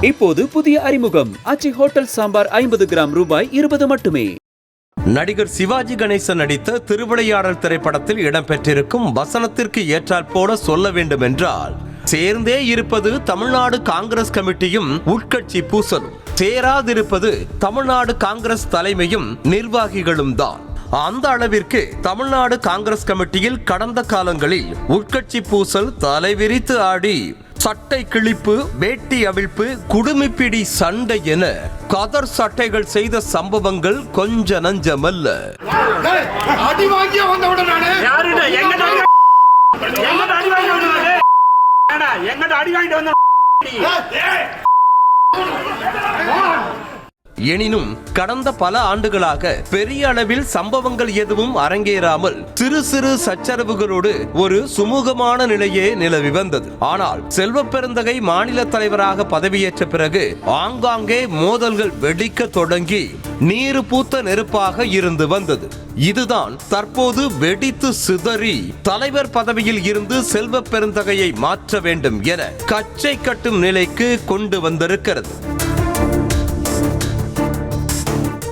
இப்போது புதிய அறிமுகம் ஆச்சி ஹோட்டல் சாம்பார் 50 கிராம் ரூபாய் 20 மட்டுமே. நடிகர் சிவாஜி கணேசன் நடித்த திருவிளையாடல் திரைப்படத்தில் இடம்பெற்றிருக்கும் வசனத்திற்கு ஏற்றாற் போல சொல்ல வேண்டும் என்றால், சேர்ந்தே இருப்பது தமிழ்நாடு காங்கிரஸ் கமிட்டியும் உட்கட்சி பூசலும், சேராதிருப்பது தமிழ்நாடு காங்கிரஸ் தலைமையும் நிர்வாகிகளும் தான். அந்த அளவிற்கு தமிழ்நாடு காங்கிரஸ் கமிட்டியில் கடந்த காலங்களில் உட்கட்சி பூசல் தலைவிரித்து ஆடி சட்டை கிழிப்பு, வேட்டி அவிழ்ப்பு, குடுமிப்பிடி சண்டை என கதர் சட்டைகள் செய்த சம்பவங்கள் கொஞ்ச நஞ்சமல்ல. எனினும் கடந்த பல ஆண்டுகளாக பெரிய அளவில் சம்பவங்கள் எதுவும் அரங்கேறாமல் சிறு சிறு சச்சரவுகளோடு ஒரு சுமூகமான நிலையே நிலவி வந்தது. ஆனால் செல்வ பெருந்தகை மாநில தலைவராக பதவியேற்ற பிறகு ஆங்காங்கே மோதல்கள் வெடிக்க தொடங்கி நீரு பூத்த நெருப்பாக இருந்து வந்தது. இதுதான் தற்போது வெடித்து சிதறி தலைவர் பதவியில் இருந்து செல்வ பெருந்தகையை மாற்ற வேண்டும் என கச்சை கட்டும் நிலைக்கு கொண்டு வந்திருக்கிறது.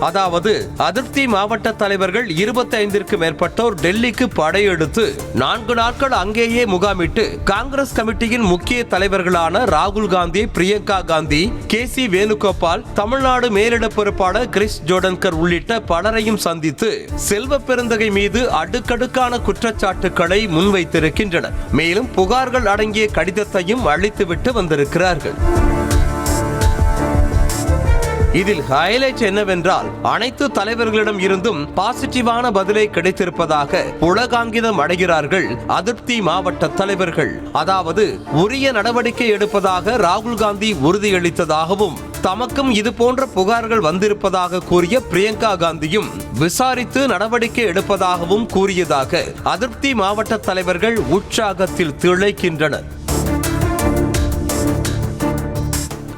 அதாவது அதிருப்தி மாவட்ட தலைவர்கள் 25ற்கு மேற்பட்டோர் டெல்லிக்கு படையெடுத்து 4 நாட்கள் அங்கேயே முகாமிட்டு காங்கிரஸ் கமிட்டியின் முக்கிய தலைவர்களான ராகுல் காந்தி, பிரியங்கா காந்தி, KC வேணுகோபால், தமிழ்நாடு மேலிட பொறுப்பாளர் கிரிஷ் ஜோடன்கர் உள்ளிட்ட பலரையும் சந்தித்து செல்வ பெருந்தகை மீது அடுக்கடுக்கான குற்றச்சாட்டுக்களை முன்வைத்திருக்கின்றனர். மேலும் புகார்கள் அடங்கிய கடிதத்தையும் அளித்துவிட்டு வந்திருக்கிறார்கள். இதில் ஹைலைட் என்னவென்றால், அனைத்து தலைவர்களிடம் இருந்தும் பாசிட்டிவான பதிலை கிடைத்திருப்பதாக புலகாங்கிதம் அடைகிறார்கள் அதிருப்தி மாவட்ட தலைவர்கள். அதாவது உரிய நடவடிக்கை எடுப்பதாக ராகுல் காந்தி உறுதியளித்ததாகவும், தமக்கும் இது போன்ற புகார்கள் வந்திருப்பதாக கூறிய பிரியங்கா காந்தியும் விசாரித்து நடவடிக்கை எடுப்பதாகவும் கூறியதாக அதிருப்தி மாவட்ட தலைவர்கள் உற்சாகத்தில் திளைக்கின்றனர்.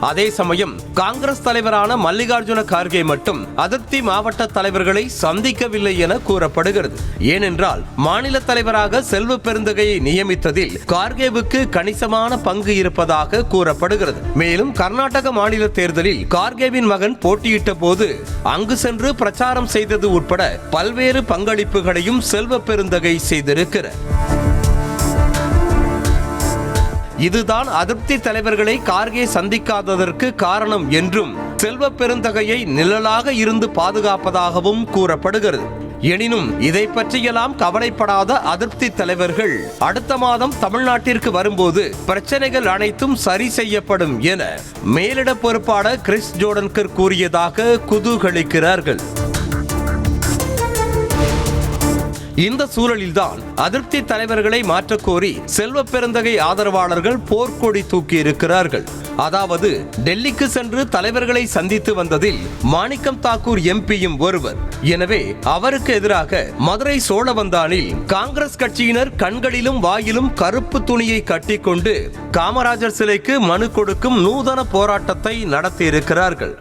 அதே சமயம் காங்கிரஸ் தலைவரான மல்லிகார்ஜுன கார்கே மட்டும் அதிருப்தி மாவட்ட தலைவர்களை சந்திக்கவில்லை என கூறப்படுகிறது. ஏனென்றால் மாநில தலைவராக செல்வ பெருந்தகையை நியமித்ததில் கார்கேவுக்கு கணிசமான பங்கு இருப்பதாக கூறப்படுகிறது. மேலும் கர்நாடக மாநில தேர்தலில் கார்கேவின் மகன் போட்டியிட்ட போது அங்கு சென்று பிரச்சாரம் செய்தது உட்பட பல்வேறு பங்களிப்புகளையும் செல்வ பெருந்தகை செய்திருக்கிறார். இதுதான் அதிருப்தி தலைவர்களை கார்கே சந்திக்காததற்கு காரணம் என்றும், செல்வ பெருந்தகையை நிழலாக இருந்து பாதுகாப்பதாகவும் கூறப்படுகிறது. எனினும் இதை பற்றியெல்லாம் கவலைப்படாத அதிருப்தி தலைவர்கள் அடுத்த மாதம் தமிழ்நாட்டிற்கு வரும்போது பிரச்சனைகள் அனைத்தும் சரி செய்யப்படும் என மேலிட பொறுப்பாளர் கிரிஷ் ஜோடன்கர் கூறியதாக குதூகலிக்கிறார்கள். இந்த சூழலில்தான் அதிருப்தி தலைவர்களை மாற்றக் கோரி செல்வ பெருந்தகை ஆதரவாளர்கள் போர்க்கொடி தூக்கி இருக்கிறார்கள். அதாவது டெல்லிக்கு சென்று தலைவர்களை சந்தித்து வந்ததில் மாணிக்கம் தாக்கூர் எம்பியும் ஒருவர். எனவே அவருக்கு எதிராக மதுரை சோழவந்தானில் காங்கிரஸ் கட்சியினர் கண்களிலும் வாயிலும் கருப்பு துணியை கட்டிக்கொண்டு காமராஜர் சிலைக்கு மனு கொடுக்கும் நூதன போராட்டத்தை நடத்தியிருக்கிறார்கள்.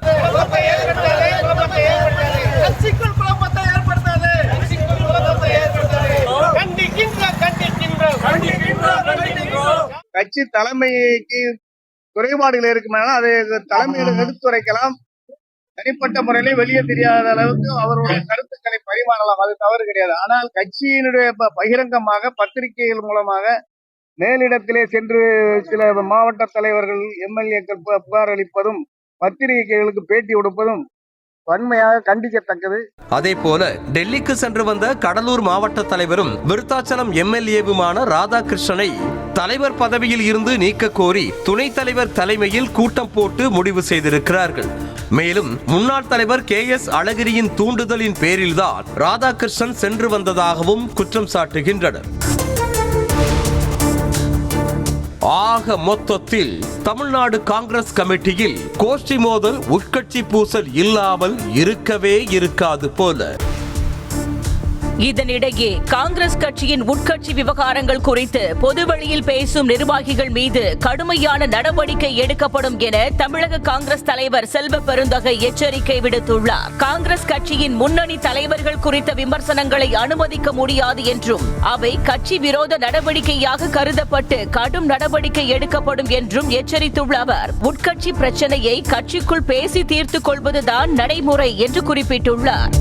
கட்சி தலைமைக்கு குறைபாடுகள் இருக்குமானால் அதை தலைமையில எடுத்துரைக்கலாம். தனிப்பட்ட முறையிலே வெளியே தெரியாத அளவுக்கு அவருடைய கருத்துக்களை பரிமாறலாம், அது தவறு கிடையாது. ஆனால் கட்சியினுடைய பகிரங்கமாக பத்திரிகைகள் மூலமாக மேலிடத்திலே சென்று சில மாவட்ட தலைவர்கள், MLAக்கள் புகார் அளிப்பதும் பத்திரிகைகளுக்கு பேட்டி கொடுப்பதும் வன்மையாக கண்டிக்கத்தக்கது. அதே போல டெல்லிக்கு சென்று வந்த கடலூர் மாவட்ட தலைவரும் விருத்தாச்சலம் MLAவுமான ராதாகிருஷ்ணனை தலைவர் பதவியில் இருந்து நீக்க கோரி துணைத் தலைவர் தலைமையில் கூட்டம் போட்டு முடிவு செய்திருக்கிறார்கள். மேலும் முன்னாள் தலைவர் KS அழகிரியின் தூண்டுதலின் பேரில்தான் ராதாகிருஷ்ணன் சென்று வந்ததாகவும் குற்றம் சாட்டுகின்றனர். ஆக மொத்தத்தில் தமிழ்நாடு காங்கிரஸ் கமிட்டியில் கோஷ்டி மோதல், உட்கட்சி பூசல் இல்லாமல் இருக்கவே இருக்காது போல. இதனிடையே காங்கிரஸ் கட்சியின் உட்கட்சி விவகாரங்கள் குறித்து பொதுவெளியில் பேசும் நிர்வாகிகள் மீது கடுமையான நடவடிக்கை எடுக்கப்படும் என தமிழக காங்கிரஸ் தலைவர் செல்வ பெருந்தகை எச்சரிக்கை விடுத்துள்ளார். காங்கிரஸ் கட்சியின் முன்னணி தலைவர்கள் குறித்த விமர்சனங்களை அனுமதிக்க முடியாது என்றும் அவை கட்சி விரோத நடவடிக்கையாக கருதப்பட்டு கடும் நடவடிக்கை எடுக்கப்படும் என்றும் எச்சரித்துள்ள அவர் உட்கட்சி பிரச்சனையை கட்சிக்குள் பேசி தீர்த்துக் கொள்வதுதான் நடைமுறை என்று குறிப்பிட்டுள்ளார்.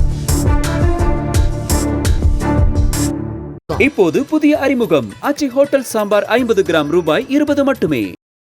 இப்போது புதிய அறிமுகம் ஆச்சி ஹோட்டல் சாம்பார் 50 கிராம் ரூபாய் 20 மட்டுமே.